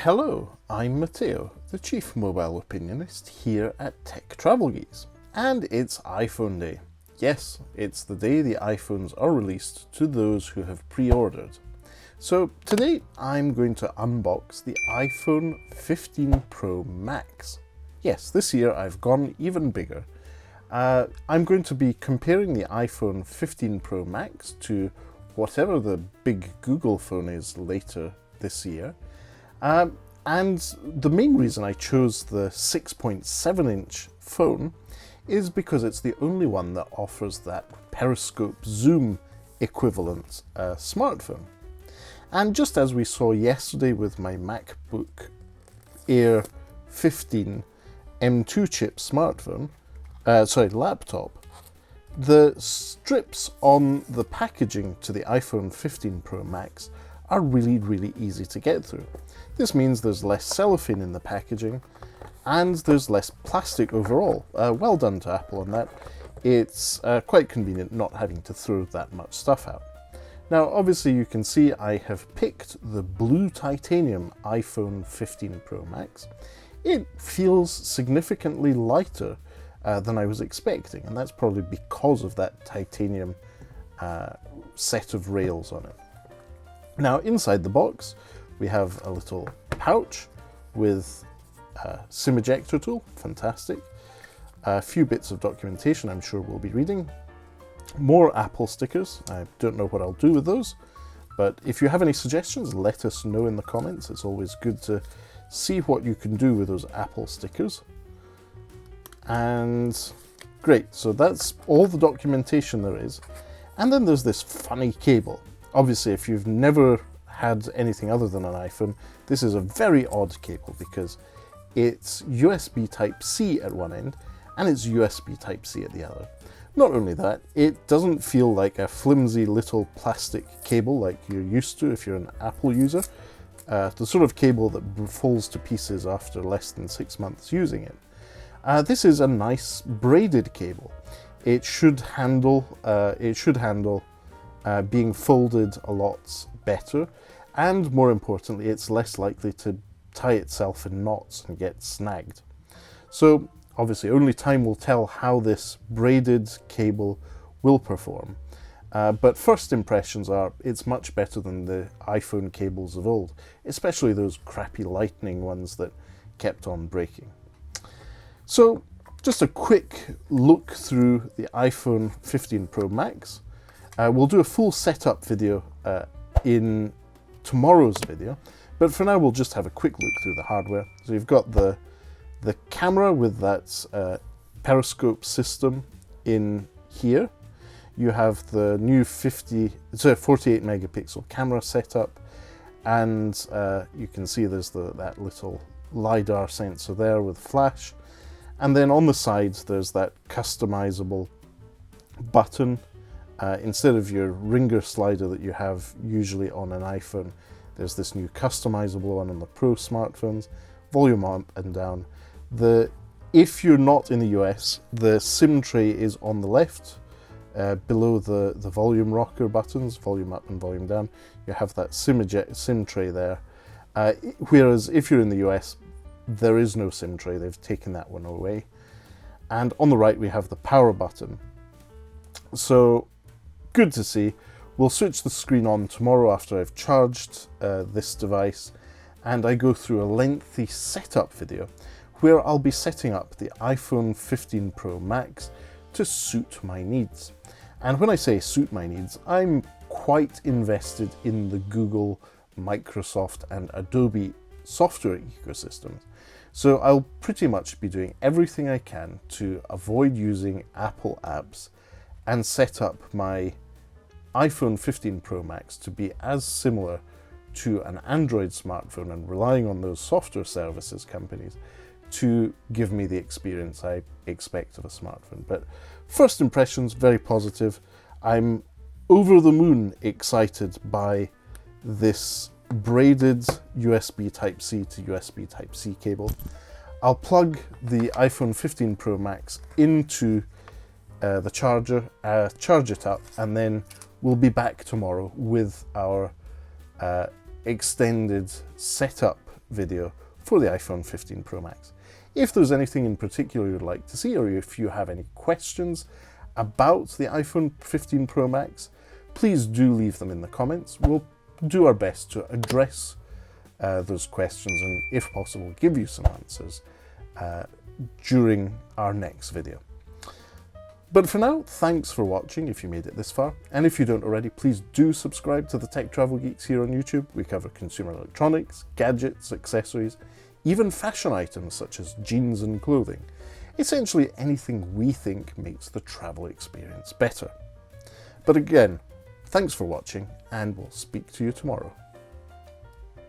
Hello, I'm Matteo, the Chief Mobile Opinionist here at Tech Travel Geese, and it's iPhone Day. Yes, it's the day the iPhones are released to those who have pre-ordered. So today I'm going to unbox the iPhone 15 Pro Max. Yes, this year I've gone even bigger. I'm going to be comparing the iPhone 15 Pro Max to whatever the big Google phone is later this year. And the main reason I chose the 6.7-inch phone is because it's the only one that offers that periscope zoom equivalent smartphone. And just as we saw yesterday with my MacBook Air 15 M2 chip smartphone, laptop, the strips on the packaging to the iPhone 15 Pro Max are really easy to get through. This means there's less cellophane in the packaging and there's less plastic overall. Well done to Apple on that. It's quite convenient not having to throw that much stuff out. Now obviously you can see I have picked the blue titanium iPhone 15 Pro Max. It feels significantly lighter than I was expecting, and that's probably because of that titanium set of rails on it. Now inside the box we have a little pouch with a SIM ejector tool, fantastic. A few bits of documentation I'm sure we'll be reading. More Apple stickers, I don't know what I'll do with those, but if you have any suggestions, let us know in the comments. It's always good to see what you can do with those Apple stickers. And great, so that's all the documentation there is. And then there's this funny cable. Obviously, if you've never had anything other than an iPhone, this is a very odd cable because it's USB Type-C at one end and it's USB Type-C at the other. Not only that, it doesn't feel like a flimsy little plastic cable like you're used to if you're an Apple user, the sort of cable that falls to pieces after less than 6 months using it. This is a nice braided cable. It should handle being folded a lot better, and more importantly, it's less likely to tie itself in knots and get snagged. So obviously only time will tell how this braided cable will perform. But first impressions are it's much better than the iPhone cables of old, especially those crappy lightning ones that kept on breaking. So just a quick look through the iPhone 15 Pro Max. We'll do a full setup video in tomorrow's video, but for now we'll just have a quick look through the hardware. So you've got the camera with that periscope system in here. You have the new 48 megapixel camera setup, and you can see there's that little LiDAR sensor there with flash. And then on the sides there's that customizable button. Instead of your ringer slider that you have usually on an iPhone, there's this new customizable one on the Pro smartphones, volume up and down. If you're not in the US, the SIM tray is on the left, below the volume rocker buttons, volume up and volume down. You have that SIM tray there. Whereas if you're in the US, there is no SIM tray, they've taken that one away. And on the right we have the power button. So good to see. We'll switch the screen on tomorrow after I've charged this device, and I go through a lengthy setup video where I'll be setting up the iPhone 15 Pro Max to suit my needs. And when I say suit my needs, I'm quite invested in the Google, Microsoft and Adobe software ecosystems. So I'll pretty much be doing everything I can to avoid using Apple apps and set up my iPhone 15 Pro Max to be as similar to an Android smartphone and relying on those software services companies to give me the experience I expect of a smartphone. But first impressions, very positive. I'm over the moon excited by this braided USB Type-C to USB Type-C cable. I'll plug the iPhone 15 Pro Max into the charger, charge it up, and then we'll be back tomorrow with our extended setup video for the iPhone 15 Pro Max. If there's anything in particular you'd like to see, or if you have any questions about the iPhone 15 Pro Max, please do leave them in the comments. We'll do our best to address those questions and, if possible, give you some answers during our next video. But for now, thanks for watching if you made it this far, and if you don't already, please do subscribe to the Tech Travel Geeks here on YouTube. We cover consumer electronics, gadgets, accessories, even fashion items such as jeans and clothing. Essentially anything we think makes the travel experience better. But again, thanks for watching, and we'll speak to you tomorrow.